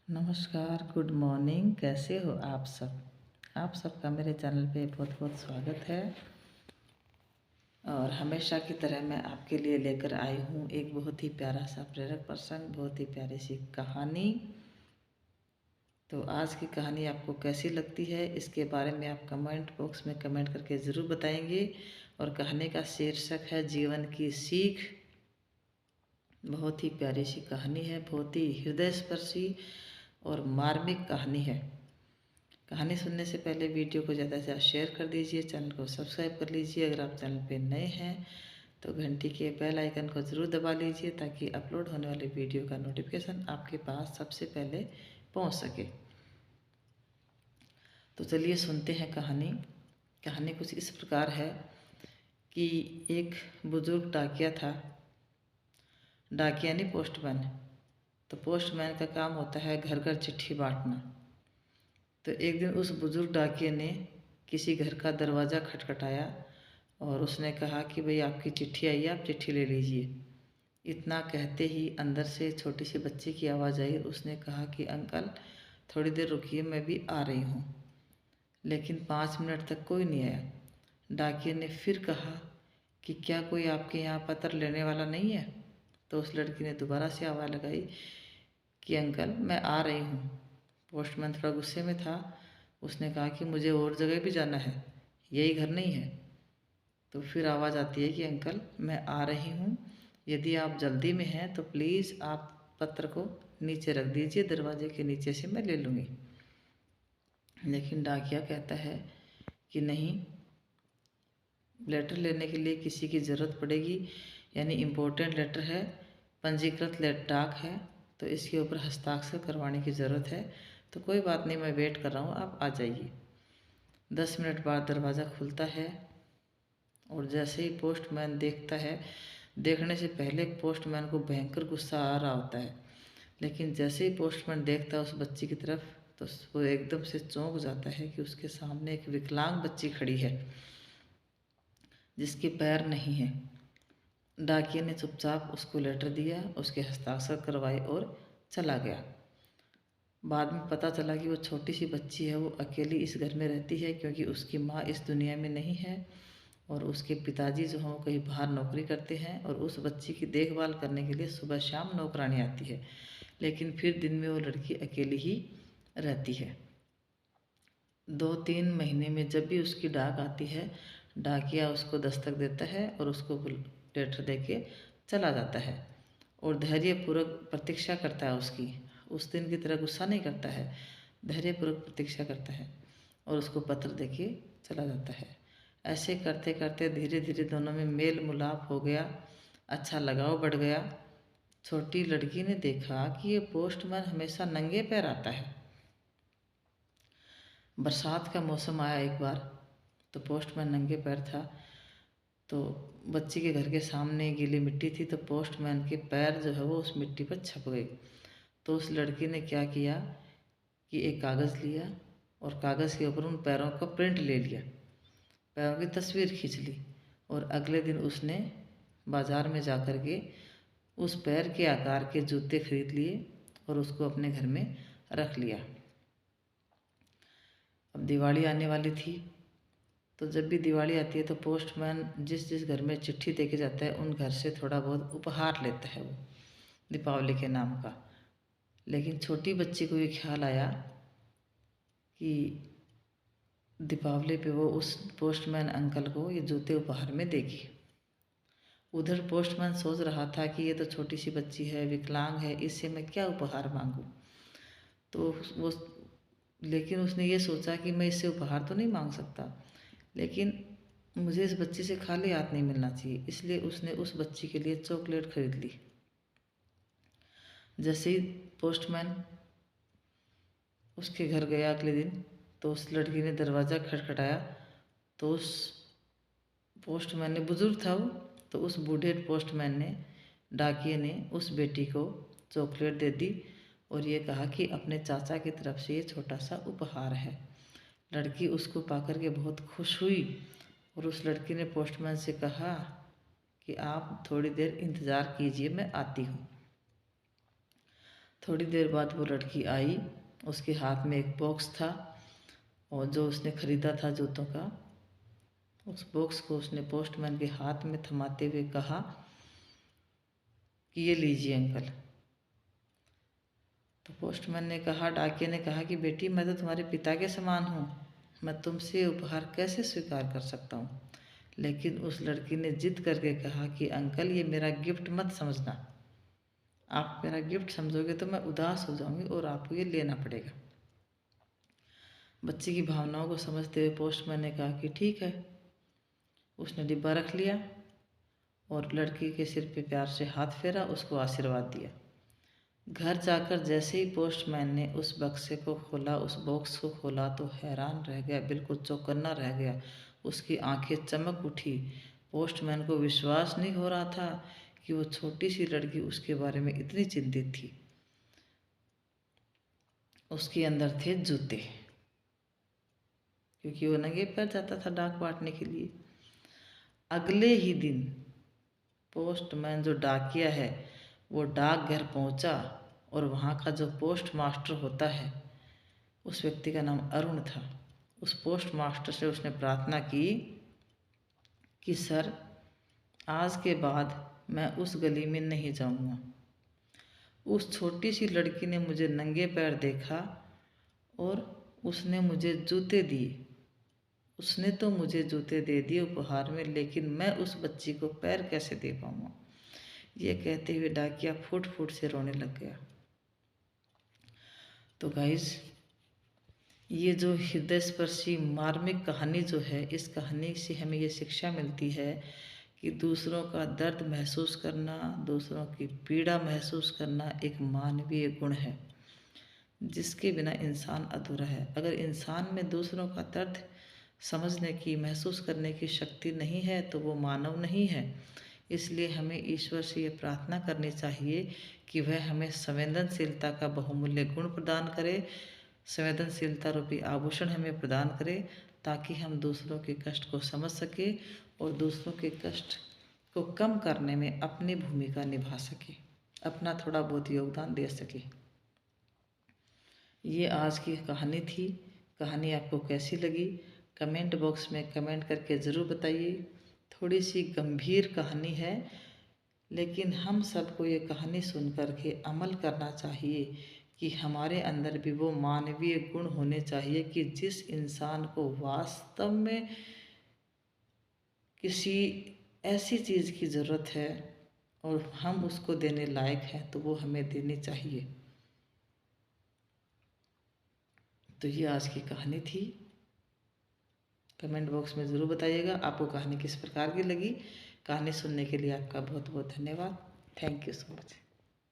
नमस्कार, good morning. कैसे हो आप सब? आप सबका मेरे चैनल पे बहुत बहुत स्वागत है। और हमेशा की तरह मैं आपके लिए लेकर आई हूँ एक बहुत ही प्यारा सा प्रेरक प्रसंग, बहुत ही प्यारी सी कहानी। तो आज की कहानी आपको कैसी लगती है, इसके बारे में आप कमेंट बॉक्स में कमेंट करके ज़रूर बताएंगे। और कहानी का शीर्षक है जीवन की सीख। बहुत ही प्यारी सी कहानी है, बहुत ही हृदयस्पर्शी और मार्मिक कहानी है। कहानी सुनने से पहले वीडियो को ज़्यादा से ज़्यादा शेयर कर दीजिए, चैनल को सब्सक्राइब कर लीजिए। अगर आप चैनल पे नए हैं तो घंटी के बेल आइकन को ज़रूर दबा लीजिए ताकि अपलोड होने वाले वीडियो का नोटिफिकेशन आपके पास सबसे पहले पहुंच सके। तो चलिए सुनते हैं कहानी। कहानी कुछ इस प्रकार है कि एक बुजुर्ग डाकिया था। डाकिया नहीं, पोस्टमैन। तो पोस्टमैन का काम होता है घर घर चिट्ठी बांटना। तो एक दिन उस बुजुर्ग डाकिये ने किसी घर का दरवाज़ा खटखटाया और उसने कहा कि भाई आपकी चिट्ठी आई है, आप चिट्ठी ले लीजिए। इतना कहते ही अंदर से छोटी सी बच्ची की आवाज़ आई। उसने कहा कि अंकल थोड़ी देर रुकिए, मैं भी आ रही हूँ। लेकिन 5 मिनट तक कोई नहीं आया। डाकिये ने फिर कहा कि क्या कोई आपके यहाँ पत्र लेने वाला नहीं है? तो उस लड़की ने दोबारा से आवाज़ लगाई कि अंकल मैं आ रही हूँ। पोस्टमैन थोड़ा गुस्से में था। उसने कहा कि मुझे और जगह भी जाना है, यही घर नहीं है। तो फिर आवाज़ आती है कि अंकल मैं आ रही हूँ, यदि आप जल्दी में हैं तो प्लीज़ आप पत्र को नीचे रख दीजिए, दरवाजे के नीचे से मैं ले लूँगी। लेकिन डाकिया कहता है कि नहीं, लेटर लेने के लिए किसी की ज़रूरत पड़ेगी, यानी इम्पोर्टेंट लेटर है, पंजीकृत डाक है, तो इसके ऊपर हस्ताक्षर करवाने की ज़रूरत है। तो कोई बात नहीं, मैं वेट कर रहा हूँ, आप आ जाइए। 10 मिनट बाद दरवाज़ा खुलता है और जैसे ही पोस्टमैन देखता है, देखने से पहले पोस्टमैन को भयंकर गुस्सा आ रहा होता है। लेकिन जैसे ही पोस्टमैन देखता है उस बच्ची की तरफ, तो वो एकदम से चौंक जाता है कि उसके सामने एक विकलांग बच्ची खड़ी है जिसके पैर नहीं हैं। डाकिये ने चुपचाप उसको लेटर दिया, उसके हस्ताक्षर करवाए और चला गया। बाद में पता चला कि वो छोटी सी बच्ची है, वो अकेली इस घर में रहती है क्योंकि उसकी माँ इस दुनिया में नहीं है और उसके पिताजी जो हैं वो कहीं बाहर नौकरी करते हैं और उस बच्ची की देखभाल करने के लिए सुबह शाम नौकरानी आती है। लेकिन फिर दिन में वो लड़की अकेली ही रहती है। 2-3 महीने में जब भी उसकी डाक आती है, डाकिया उसको दस्तक देता है और उसको लेटर दे के चला जाता है और धैर्यपूर्वक प्रतीक्षा करता है उसकी। उस दिन की तरह गुस्सा नहीं करता है, धैर्यपूर्वक प्रतीक्षा करता है और उसको पत्र दे के चला जाता है। ऐसे करते करते धीरे धीरे दोनों में मेल मिलाप हो गया, अच्छा लगाव बढ़ गया। छोटी लड़की ने देखा कि ये पोस्टमैन हमेशा नंगे पैर आता है। बरसात का मौसम आया एक बार, तो पोस्टमैन नंगे पैर था। तो बच्ची के घर के सामने गीली मिट्टी थी, तो पोस्टमैन के पैर जो है वो उस मिट्टी पर छप गए। तो उस लड़की ने क्या किया कि एक कागज़ लिया और कागज़ के ऊपर उन पैरों का प्रिंट ले लिया, पैरों की तस्वीर खींच ली और अगले दिन उसने बाज़ार में जा कर के उस पैर के आकार के जूते खरीद लिए और उसको अपने घर में रख लिया। अब दिवाली आने वाली थी, तो जब भी दिवाली आती है तो पोस्टमैन जिस जिस घर में चिट्ठी दे के जाता है उन घर से थोड़ा बहुत उपहार लेता है वो, दीपावली के नाम का। लेकिन छोटी बच्ची को ये ख्याल आया कि दीपावली पे वो उस पोस्टमैन अंकल को ये जूते उपहार में देगी। उधर पोस्टमैन सोच रहा था कि ये तो छोटी सी बच्ची है, विकलांग है, इससे मैं क्या उपहार मांगूं। तो वो लेकिन उसने ये सोचा कि मैं इससे उपहार तो नहीं मांग सकता, लेकिन मुझे इस बच्ची से खाली हाथ नहीं मिलना चाहिए, इसलिए उसने उस बच्ची के लिए चॉकलेट खरीद ली। जैसे ही पोस्टमैन उसके घर गया अगले दिन, तो उस लड़की ने दरवाज़ा खटखटाया। तो उस पोस्टमैन ने, बुजुर्ग था वो, तो उस बूढ़े पोस्टमैन ने, डाकिये ने उस बेटी को चॉकलेट दे दी और ये कहा कि अपने चाचा की तरफ से ये छोटा सा उपहार है। लड़की उसको पाकर के बहुत खुश हुई और उस लड़की ने पोस्टमैन से कहा कि आप थोड़ी देर इंतज़ार कीजिए, मैं आती हूँ। थोड़ी देर बाद वो लड़की आई, उसके हाथ में एक बॉक्स था और जो उसने ख़रीदा था जूतों का, उस बॉक्स को उसने पोस्टमैन के हाथ में थमाते हुए कहा कि ये लीजिए अंकल। तो पोस्टमैन ने कहा, डाकिया ने कहा कि बेटी, मैं तो तुम्हारे पिता के समान हूँ, मैं तुमसे उपहार कैसे स्वीकार कर सकता हूँ। लेकिन उस लड़की ने जिद करके कहा कि अंकल, ये मेरा गिफ्ट मत समझना, आप मेरा गिफ्ट समझोगे तो मैं उदास हो जाऊंगी और आपको ये लेना पड़ेगा। बच्ची की भावनाओं को समझते हुए पोस्टमैन ने कहा कि ठीक है। उसने डिब्बा रख लिया और लड़की के सिर पे प्यार से हाथ फेरा, उसको आशीर्वाद दिया। घर जाकर जैसे ही पोस्टमैन ने उस बक्से को खोला, उस बॉक्स को खोला, तो हैरान रह गया, बिल्कुल चौकन्ना रह गया। उसकी आंखें चमक उठी। पोस्टमैन को विश्वास नहीं हो रहा था कि वो छोटी सी लड़की उसके बारे में इतनी चिंतित थी। उसके अंदर थे जूते, क्योंकि वो नंगे पैर जाता था डाक बांटने के लिए। अगले ही दिन पोस्टमैन जो डाकिया है वो डाकघर पहुंचा और वहाँ का जो पोस्ट मास्टर होता है, उस व्यक्ति का नाम अरुण था। उस पोस्ट मास्टर से उसने प्रार्थना की कि सर, आज के बाद मैं उस गली में नहीं जाऊंगा। उस छोटी सी लड़की ने मुझे नंगे पैर देखा और उसने मुझे जूते दिए। उसने तो मुझे जूते दे दिए उपहार में, लेकिन मैं उस बच्ची को पैर कैसे दे पाऊंगा। ये कहते हुए डाकिया फुट फुट से रोने लग गया। तो गाइस, ये जो हृदय स्पर्शी मार्मिक कहानी जो है, इस कहानी से हमें ये शिक्षा मिलती है कि दूसरों का दर्द महसूस करना, दूसरों की पीड़ा महसूस करना एक मानवीय गुण है, जिसके बिना इंसान अधूरा है। अगर इंसान में दूसरों का दर्द समझने की, महसूस करने की शक्ति नहीं है तो वो मानव नहीं है। इसलिए हमें ईश्वर से ये प्रार्थना करनी चाहिए कि वह हमें संवेदनशीलता का बहुमूल्य गुण प्रदान करे, संवेदनशीलता रूपी आभूषण हमें प्रदान करे, ताकि हम दूसरों के कष्ट को समझ सके और दूसरों के कष्ट को कम करने में अपनी भूमिका निभा सके, अपना थोड़ा बहुत योगदान दे सके। ये आज की कहानी थी। कहानी आपको कैसी लगी कमेंट बॉक्स में कमेंट करके ज़रूर बताइए। थोड़ी सी गंभीर कहानी है, लेकिन हम सबको ये कहानी सुन कर के अमल करना चाहिए कि हमारे अंदर भी वो मानवीय गुण होने चाहिए कि जिस इंसान को वास्तव में किसी ऐसी चीज़ की ज़रूरत है और हम उसको देने लायक हैं, तो वो हमें देनी चाहिए। तो ये आज की कहानी थी। कमेंट बॉक्स में ज़रूर बताइएगा आपको कहानी किस प्रकार की लगी। कहानी सुनने के लिए आपका बहुत बहुत धन्यवाद। Thank you so much.